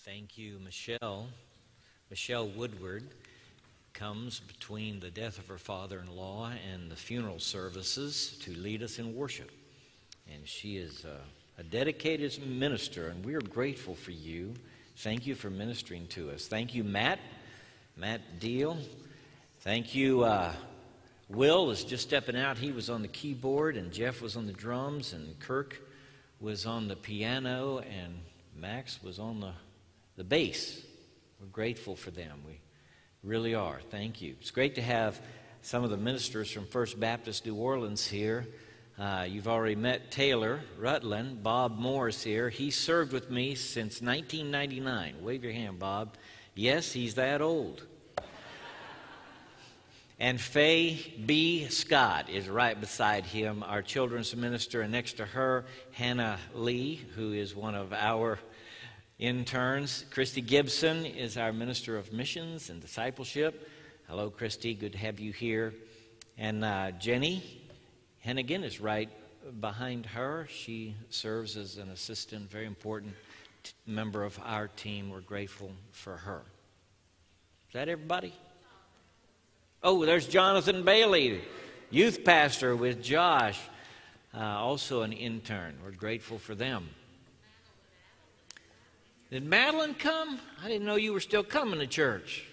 Thank you, Michelle. Michelle Woodward comes between the death of her father-in-law and the funeral services to lead us in worship. And she is a dedicated minister, and we are grateful for you. Thank you for ministering to us. Thank you, Matt Deal. Thank you, Will is just stepping out. He was on the keyboard, and Jeff was on the drums, and Kirk was on the piano, and Max was on the bass. We're grateful for them. We really are. Thank you. It's great to have some of the ministers from First Baptist New Orleans here. You've already met Taylor Rutland. Bob Moore's here. He served with me since 1999. Wave your hand, Bob. Yes, he's that old. And Faye B. Scott is right beside him, our children's minister, and next to her, Hannah Lee, who is one of our interns. Christy Gibson is our minister of missions and discipleship. Hello, Christy. Good to have you here. And Jenny Hennigan is right behind her. She serves as an assistant, very important member of our team. We're grateful for her. Is that everybody? Oh, there's Jonathan Bailey, youth pastor with Josh, also an intern. We're grateful for them. Did Madeline come? I didn't know you were still coming to church.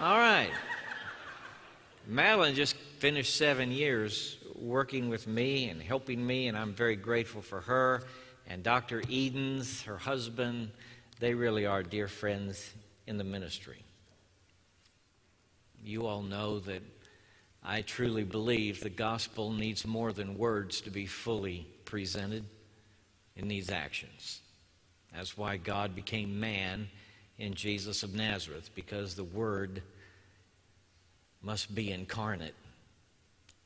All right. Madeline just finished 7 years working with me and helping me, and I'm very grateful for her. And Dr. Edens, her husband, they really are dear friends in the ministry. You all know that I truly believe the gospel needs more than words to be fully presented. It needs actions. That's why God became man in Jesus of Nazareth, because the Word must be incarnate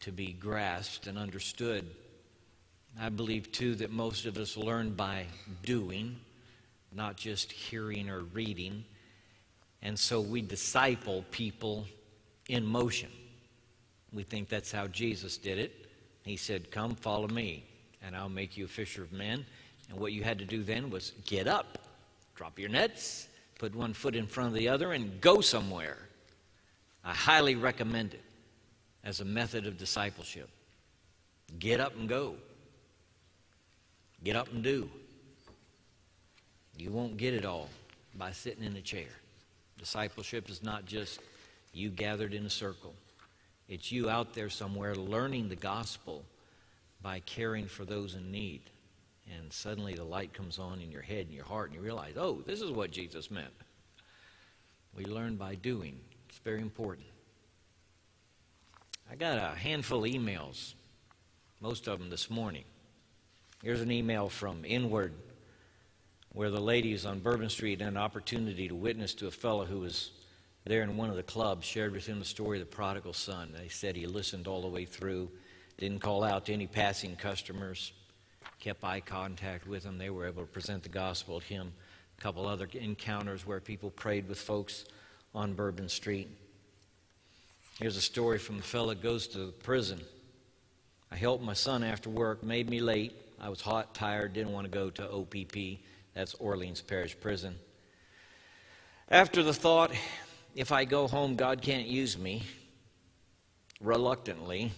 to be grasped and understood. I believe, too, that most of us learn by doing, not just hearing or reading. And so we disciple people in motion. We think that's how Jesus did it. He said, "Come, follow me, and I'll make you a fisher of men." And what you had to do then was get up, drop your nets, put one foot in front of the other, and go somewhere. I highly recommend it as a method of discipleship. Get up and go. Get up and do. You won't get it all by sitting in a chair. Discipleship is not just you gathered in a circle. It's you out there somewhere learning the gospel by caring for those in need. And suddenly the light comes on in your head and your heart, and you realize, oh, this is what Jesus meant. We learn by doing. It's very important. I got a handful of emails, most of them this morning. Here's an email from Inward, where the ladies on Bourbon Street had an opportunity to witness to a fellow who was there in one of the clubs, shared with him the story of the prodigal son. They said he listened all the way through, didn't call out to any passing customers, kept eye contact with them. They were able to present the gospel to him. A couple other encounters where people prayed with folks on Bourbon Street. Here's a story from a fellow that goes to prison. I helped my son after work, made me late. I was hot, tired, didn't want to go to OPP. That's Orleans Parish Prison. After the thought, if I go home, God can't use me, reluctantly,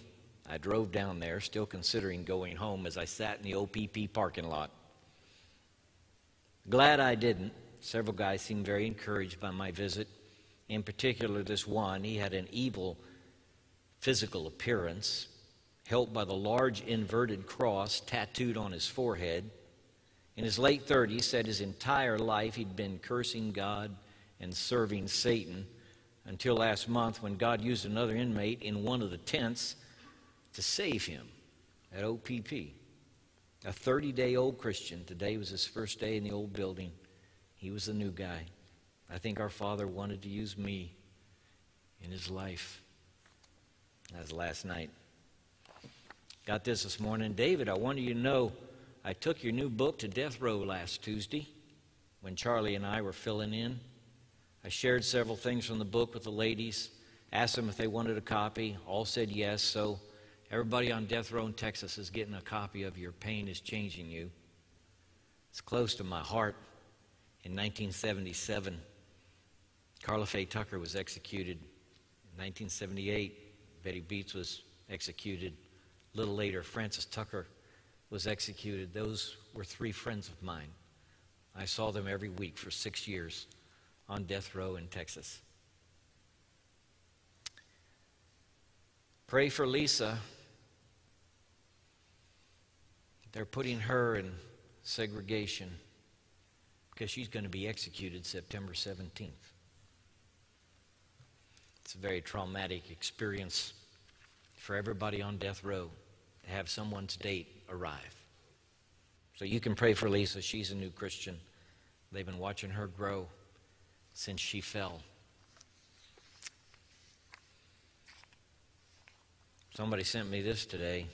I drove down there, still considering going home as I sat in the OPP parking lot. Glad I didn't. Several guys seemed very encouraged by my visit. In particular, this one, he had an evil physical appearance, helped by the large inverted cross tattooed on his forehead. In his late 30s, said his entire life he'd been cursing God and serving Satan until last month when God used another inmate in one of the tents to save him at OPP. A 30-day-old Christian. Today was his first day in the old building. He was the new guy. I think our Father wanted to use me in his life. That was last night. Got this morning. David, I wanted you to know I took your new book to death row last Tuesday when Charlie and I were filling in. I shared several things from the book with the ladies, asked them if they wanted a copy. All said yes, so everybody on death row in Texas is getting a copy of Your Pain is Changing You. It's close to my heart. In 1977, Carla Faye Tucker was executed. In 1978, Betty Beets was executed. A little later, Frances Tucker was executed. Those were three friends of mine. I saw them every week for 6 years on death row in Texas. Pray for Lisa. They're putting her in segregation because she's going to be executed September 17th. It's a very traumatic experience for everybody on death row to have someone's date arrive. So you can pray for Lisa. She's a new Christian. They've been watching her grow since she fell. Somebody sent me this today.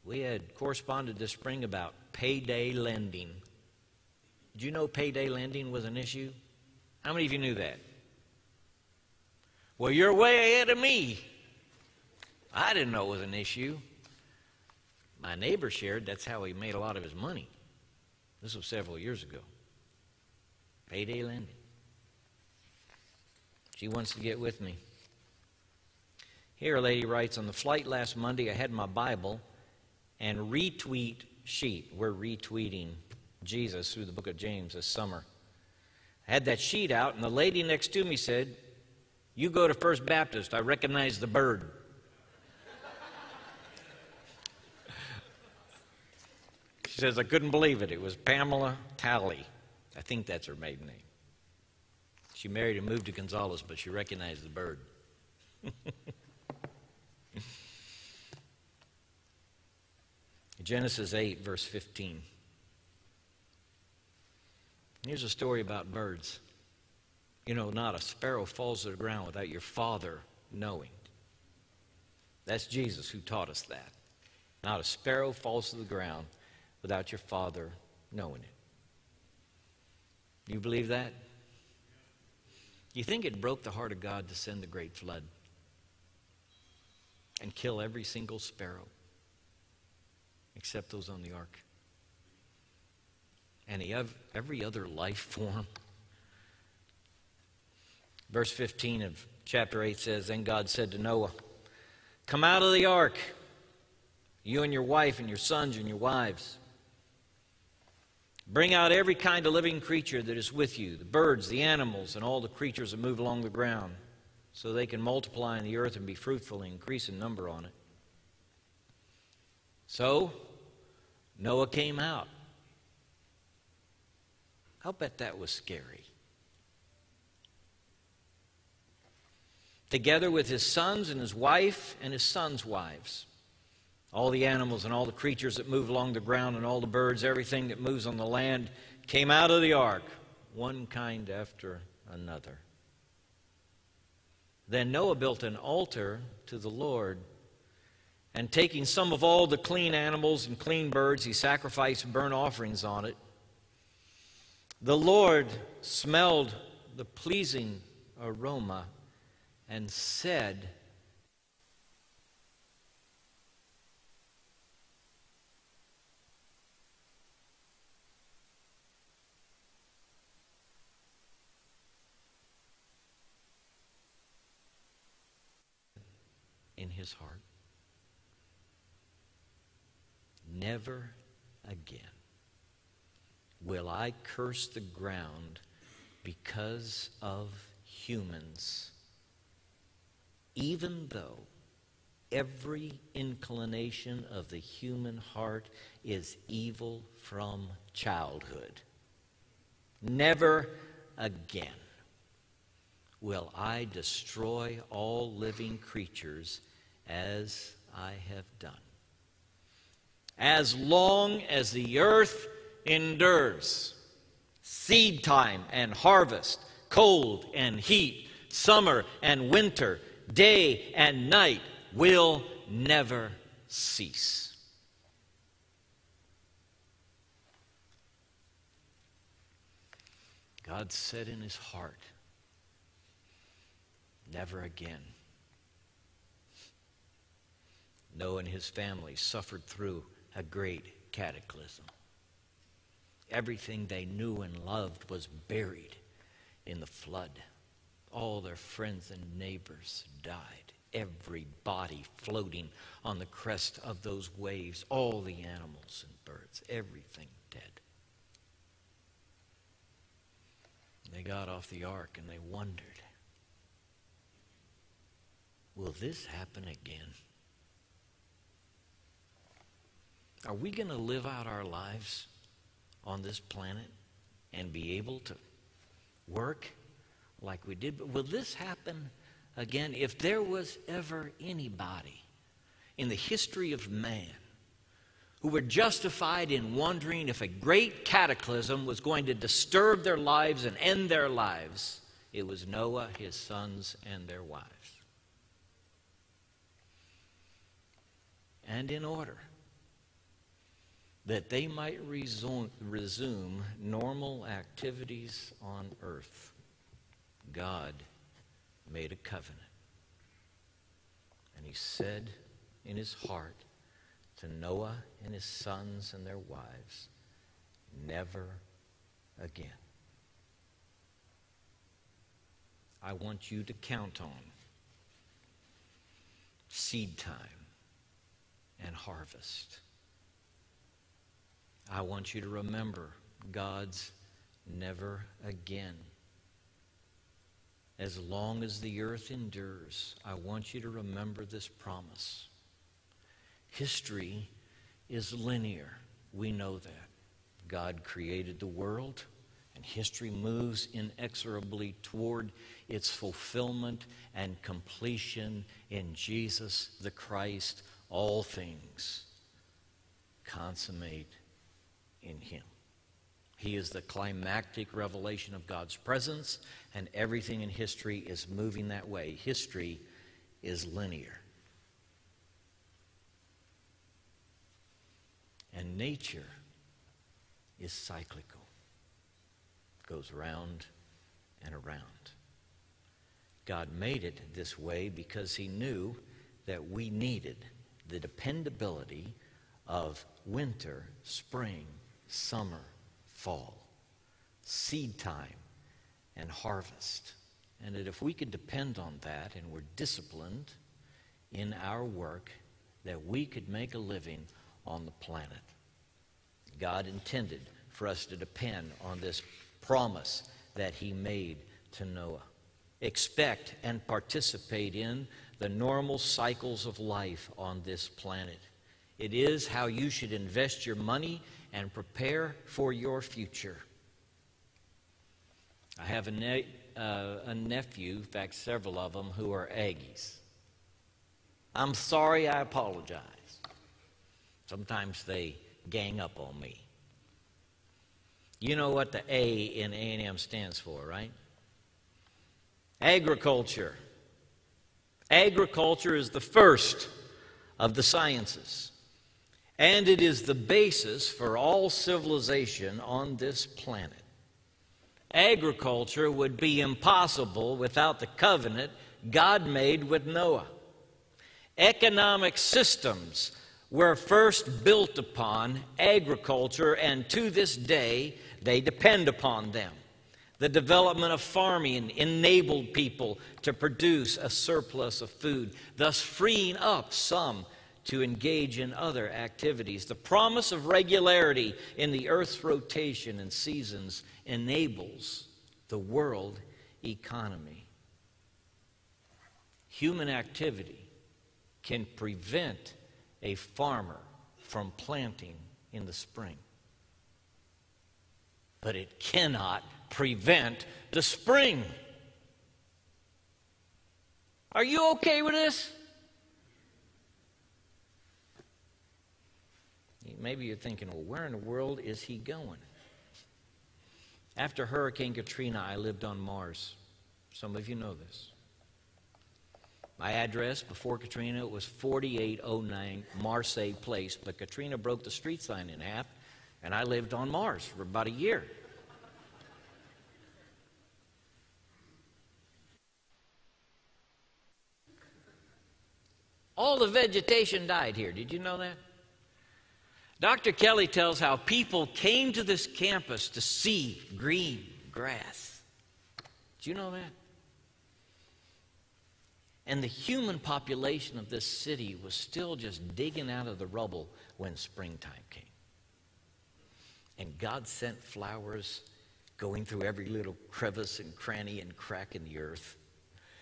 We had corresponded this spring about payday lending. Did you know payday lending was an issue? How many of you knew that? Well, you're way ahead of me. I didn't know it was an issue. My neighbor shared that's how he made a lot of his money. This was several years ago. Payday lending. She wants to get with me. Here a lady writes, on the flight last Monday, I had my Bible and retweet sheet. We're retweeting Jesus through the book of James this summer. I had that sheet out, and the lady next to me said, you go to First Baptist. I recognize the bird. She says, I couldn't believe it. It was Pamela Talley. I think that's her maiden name. She married and moved to Gonzales, but she recognized the bird. Genesis 8, verse 15. Here's a story about birds. You know, not a sparrow falls to the ground without your Father knowing. That's Jesus who taught us that. Not a sparrow falls to the ground without your Father knowing it. Do you believe that? Do you think it broke the heart of God to send the great flood and kill every single sparrow except those on the ark? And every other life form? Verse 15 of chapter 8 says, then God said to Noah, come out of the ark, you and your wife and your sons and your wives. Bring out every kind of living creature that is with you, the birds, the animals, and all the creatures that move along the ground, so they can multiply in the earth and be fruitful and increase in number on it. So Noah came out. I'll bet that was scary. Together with his sons and his wife and his sons' wives. All the animals and all the creatures that move along the ground and all the birds, everything that moves on the land came out of the ark, one kind after another. Then Noah built an altar to the Lord, and taking some of all the clean animals and clean birds, he sacrificed burnt offerings on it. The Lord smelled the pleasing aroma and said, in his heart, never again will I curse the ground because of humans, even though every inclination of the human heart is evil from childhood. Never again will I destroy all living creatures as I have done. As long as the earth endures, seed time and harvest, cold and heat, summer and winter, day and night will never cease. God said in his heart, never again. Noah and his family suffered through a great cataclysm. Everything they knew and loved was buried in the flood. All their friends and neighbors died. Every body floating on the crest of those waves. All the animals and birds. Everything dead. They got off the ark and they wondered, will this happen again? Are we going to live out our lives on this planet and be able to work like we did? But will this happen again? If there was ever anybody in the history of man who were justified in wondering if a great cataclysm was going to disturb their lives and end their lives, it was Noah, his sons, and their wives. And in order that they might resume normal activities on earth, God made a covenant. And he said in his heart to Noah and his sons and their wives, never again. I want you to count on seed time and harvest. I want you to remember God's never again. As long as the earth endures, I want you to remember this promise. History is linear. We know that. God created the world, and history moves inexorably toward its fulfillment and completion in Jesus the Christ. All things consummate in him. He is the climactic revelation of God's presence, and everything in history is moving that way. History is linear. And nature is cyclical. It goes round and around. God made it this way because he knew that we needed the dependability of winter, spring, summer, fall, seed time, and harvest. And that if we could depend on that and were disciplined in our work, that we could make a living on the planet. God intended for us to depend on this promise that he made to Noah. Expect and participate in the normal cycles of life on this planet. It is how you should invest your money and prepare for your future. I have a nephew, in fact several of them, who are Aggies. I'm sorry, I apologize. Sometimes they gang up on me. You know what the A in A&M stands for, right? Agriculture. Agriculture is the first of the sciences. And it is the basis for all civilization on this planet. Agriculture would be impossible without the covenant God made with Noah. Economic systems were first built upon agriculture, and to this day they depend upon them. The development of farming enabled people to produce a surplus of food, thus freeing up some to engage in other activities. The promise of regularity in the earth's rotation and seasons enables the world economy. Human activity can prevent a farmer from planting in the spring, but it cannot prevent the spring. Are you okay with this? Maybe you're thinking, well, where in the world is he going? After Hurricane Katrina, I lived on Mars. Some of you know this. My address before Katrina was 4809 Marseille Place, but Katrina broke the street sign in half, and I lived on Mars for about a year. All the vegetation died here. Did you know that? Dr. Kelly tells how people came to this campus to see green grass. Did you know that? And the human population of this city was still just digging out of the rubble when springtime came. And God sent flowers going through every little crevice and cranny and crack in the earth.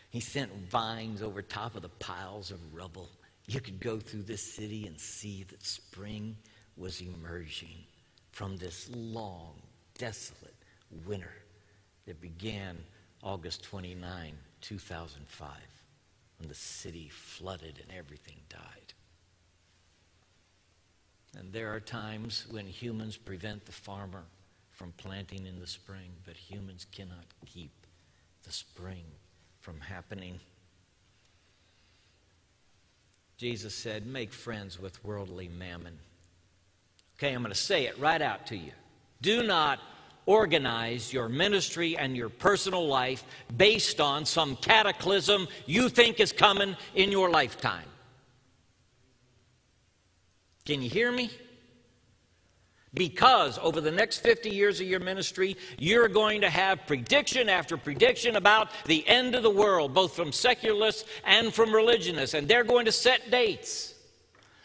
He sent vines over top of the piles of rubble. You could go through this city and see that spring was emerging from this long, desolate winter that began August 29, 2005, when the city flooded and everything died. And there are times when humans prevent the farmer from planting in the spring, but humans cannot keep the spring from happening. Jesus said, make friends with worldly mammon. Okay, I'm going to say it right out to you. Do not organize your ministry and your personal life based on some cataclysm you think is coming in your lifetime. Can you hear me? Because over the next 50 years of your ministry, you're going to have prediction after prediction about the end of the world, both from secularists and from religionists, and they're going to set dates.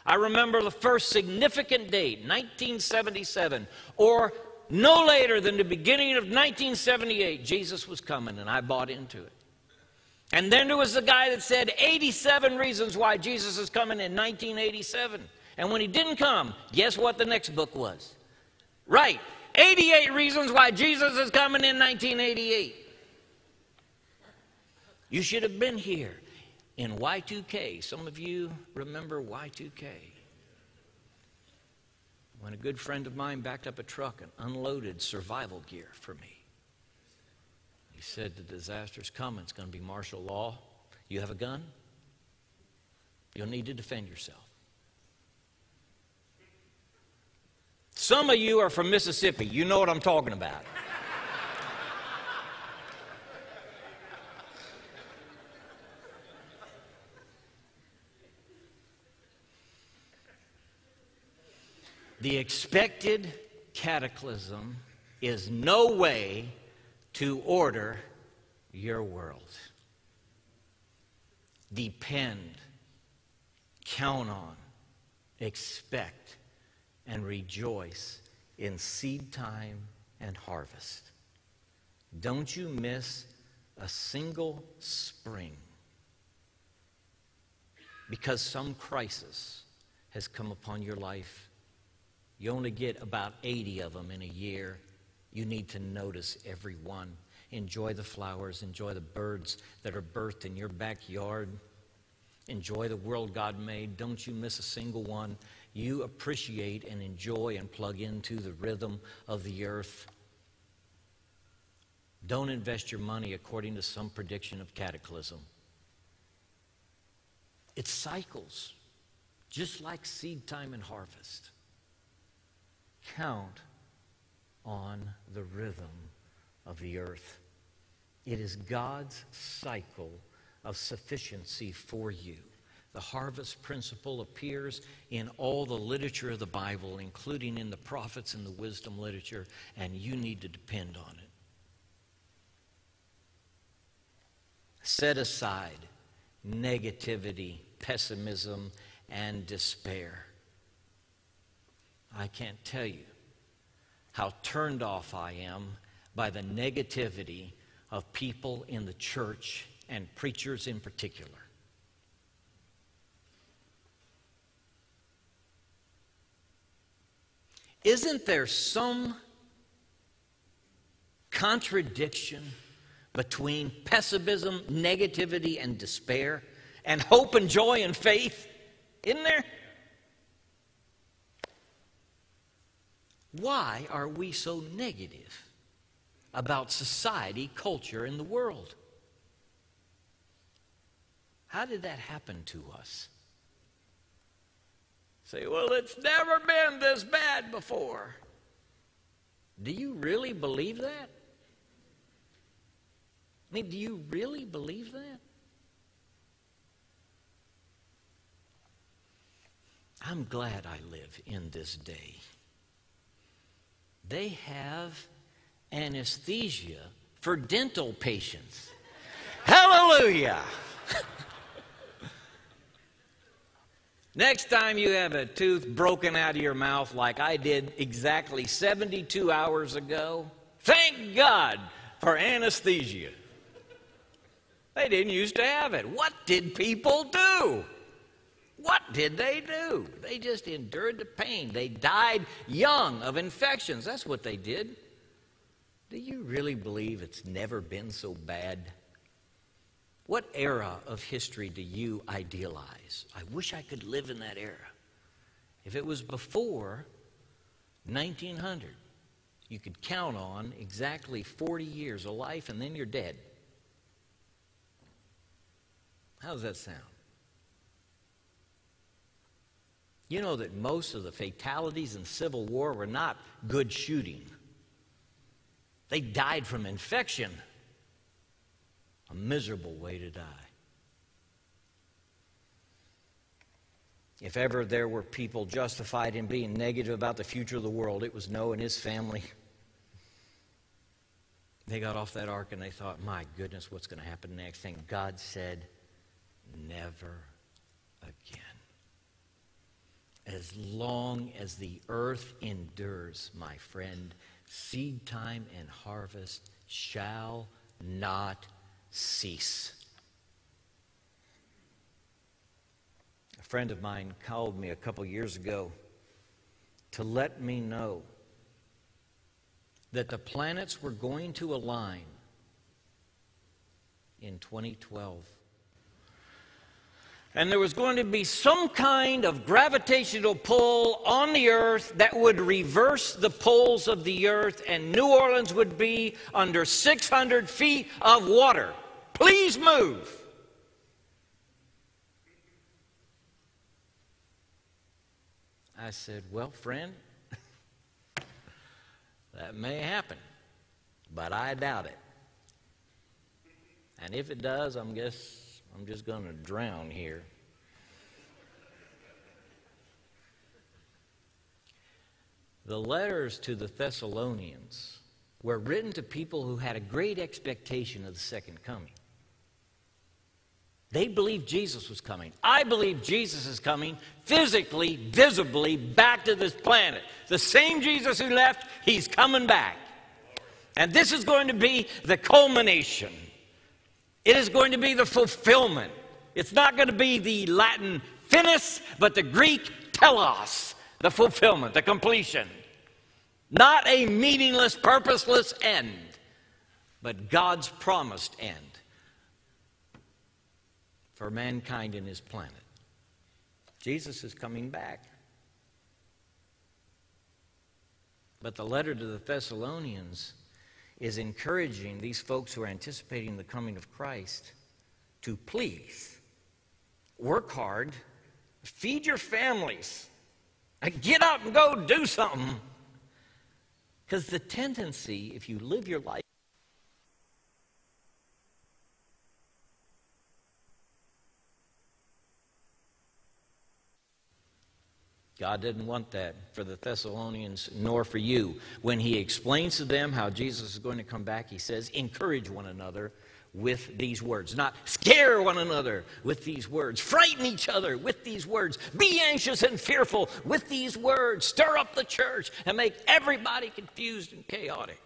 I remember the first significant date, 1977, or no later than the beginning of 1978, Jesus was coming, and I bought into it. And then there was the guy that said 87 reasons why Jesus is coming in 1987. And when he didn't come, guess what the next book was? Right, 88 reasons why Jesus is coming in 1988. You should have been here in Y2K. Some of you remember Y2K. When a good friend of mine backed up a truck and unloaded survival gear for me. He said, the disaster's coming. It's going to be martial law. You have a gun? You'll need to defend yourself. Some of you are from Mississippi. You know what I'm talking about. The expected cataclysm is no way to order your world. Depend, count on, expect, and rejoice in seed time and harvest. Don't you miss a single spring because some crisis has come upon your life. You only get about 80 of them in a year. You need to notice every one. Enjoy the flowers. Enjoy the birds that are birthed in your backyard. Enjoy the world God made. Don't you miss a single one. You appreciate and enjoy and plug into the rhythm of the earth. Don't invest your money according to some prediction of cataclysm. It cycles, just like seed time and harvest. Count on the rhythm of the earth. It is God's cycle of sufficiency for you. The harvest principle appears in all the literature of the Bible, including in the prophets and the wisdom literature, and you need to depend on it. Set aside negativity, pessimism, and despair. I can't tell you how turned off I am by the negativity of people in the church and preachers in particular. Isn't there some contradiction between pessimism, negativity, and despair, and hope and joy and faith? Isn't there? Why are we so negative about society, culture, and the world? How did that happen to us? Say, well, it's never been this bad before. Do you really believe that? I mean, do you really believe that? I'm glad I live in this day. They have anesthesia for dental patients. Hallelujah! Next time you have a tooth broken out of your mouth like I did exactly 72 hours ago, thank God for anesthesia. They didn't used to have it. What did people do? What did they do? They just endured the pain. They died young of infections. That's what they did. Do you really believe it's never been so bad? What era of history do you idealize? I wish I could live in that era. If it was before 1900, you could count on exactly 40 years of life and then you're dead. How does that sound? You know that most of the fatalities in Civil War were not good shooting. They died from infection. A miserable way to die. If ever there were people justified in being negative about the future of the world, it was Noah and his family. They got off that ark and they thought, my goodness, what's going to happen next? And God said, never again. As long as the earth endures, my friend, seed time and harvest shall not cease. A friend of mine called me a couple years ago to let me know that the planets were going to align in 2012. And there was going to be some kind of gravitational pull on the earth that would reverse the poles of the earth, and New Orleans would be under 600 feet of water. Please move. I said, well, friend, that may happen, but I doubt it. And if it does, I'm just going to drown here. The letters to the Thessalonians were written to people who had a great expectation of the second coming. They believed Jesus was coming. I believe Jesus is coming physically, visibly back to this planet. The same Jesus who left, he's coming back. And this is going to be the culmination. It is going to be the fulfillment. It's not going to be the Latin finis, but the Greek telos, the fulfillment, the completion. Not a meaningless, purposeless end, but God's promised end for mankind and his planet. Jesus is coming back. But the letter to the Thessalonians is encouraging these folks who are anticipating the coming of Christ to please work hard, feed your families, and get up and go do something. Because the tendency, if you live your life, God didn't want that for the Thessalonians, nor for you. When he explains to them how Jesus is going to come back, he says, encourage one another with these words. Not scare one another with these words. Frighten each other with these words. Be anxious and fearful with these words. Stir up the church and make everybody confused and chaotic.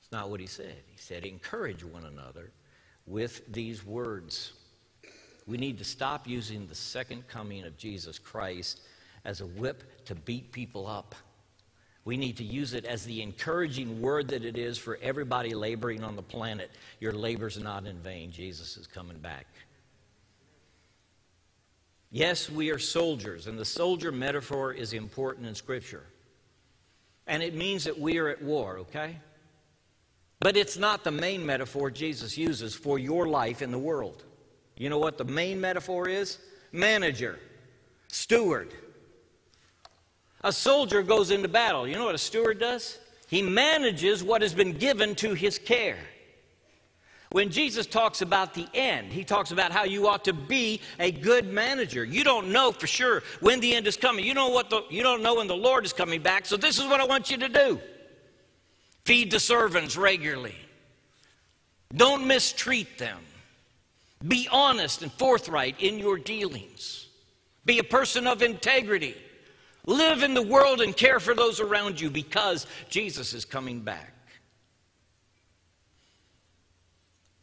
It's not what he said. He said, encourage one another with these words. We need to stop using the second coming of Jesus Christ as a whip to beat people up. We need to use it as the encouraging word that it is for everybody laboring on the planet. Your labor's not in vain. Jesus is coming back. Yes, we are soldiers, and the soldier metaphor is important in Scripture. And it means that we are at war, okay? But it's not the main metaphor Jesus uses for your life in the world. You know what the main metaphor is? Manager, steward. A soldier goes into battle. You know what a steward does? He manages what has been given to his care. When Jesus talks about the end, he talks about how you ought to be a good manager. You don't know for sure when the end is coming. You don't know when the Lord is coming back, so this is what I want you to do. Feed the servants regularly. Don't mistreat them. Be honest and forthright in your dealings. Be a person of integrity. Live in the world and care for those around you because Jesus is coming back.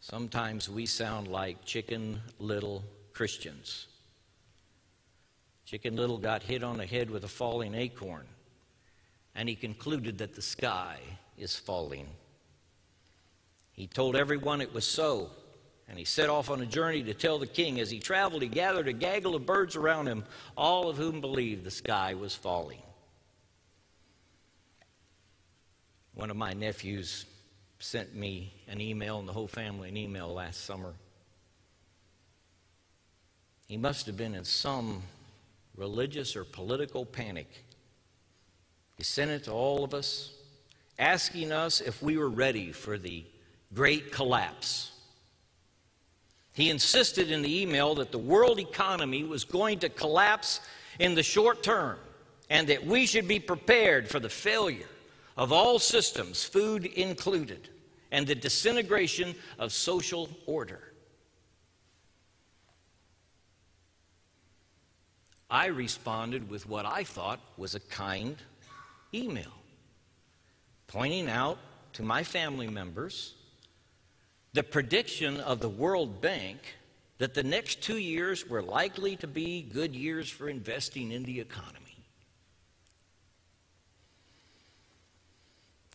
Sometimes we sound like Chicken Little Christians. Chicken Little got hit on the head with a falling acorn, and he concluded that the sky is falling. He told everyone it was so, and he set off on a journey to tell the king. As he traveled, he gathered a gaggle of birds around him, all of whom believed the sky was falling. One of my nephews sent me an email, and the whole family an email last summer. He must have been in some religious or political panic. He sent it to all of us, asking us if we were ready for the great collapse. He insisted in the email that the world economy was going to collapse in the short term and that we should be prepared for the failure of all systems, food included, and the disintegration of social order. I responded with what I thought was a kind email, pointing out to my family members the prediction of the World Bank that the next 2 years were likely to be good years for investing in the economy.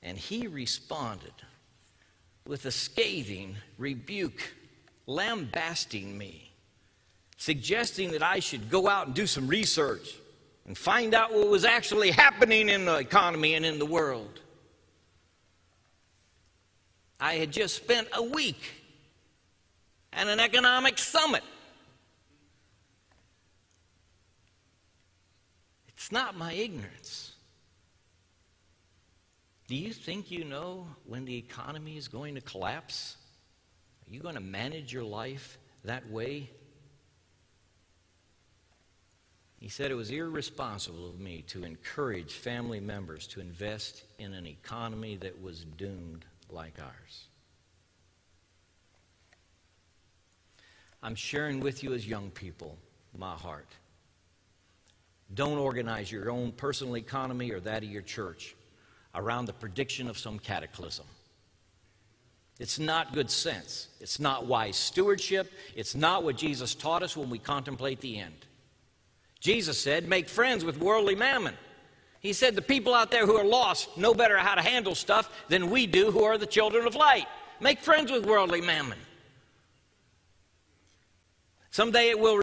And he responded with a scathing rebuke, lambasting me, suggesting that I should go out and do some research and find out what was actually happening in the economy and in the world. I had just spent a week at an economic summit. It's not my ignorance. Do you think you know when the economy is going to collapse? Are you going to manage your life that way? He said it was irresponsible of me to encourage family members to invest in an economy that was doomed like ours. I'm sharing with you as young people my heart. Don't organize your own personal economy or that of your church around the prediction of some cataclysm. It's not good sense. It's not wise stewardship. It's not what Jesus taught us when we contemplate the end. Jesus said, make friends with worldly mammon. He said the people out there who are lost know better how to handle stuff than we do who are the children of light. Make friends with worldly mammon. Someday it will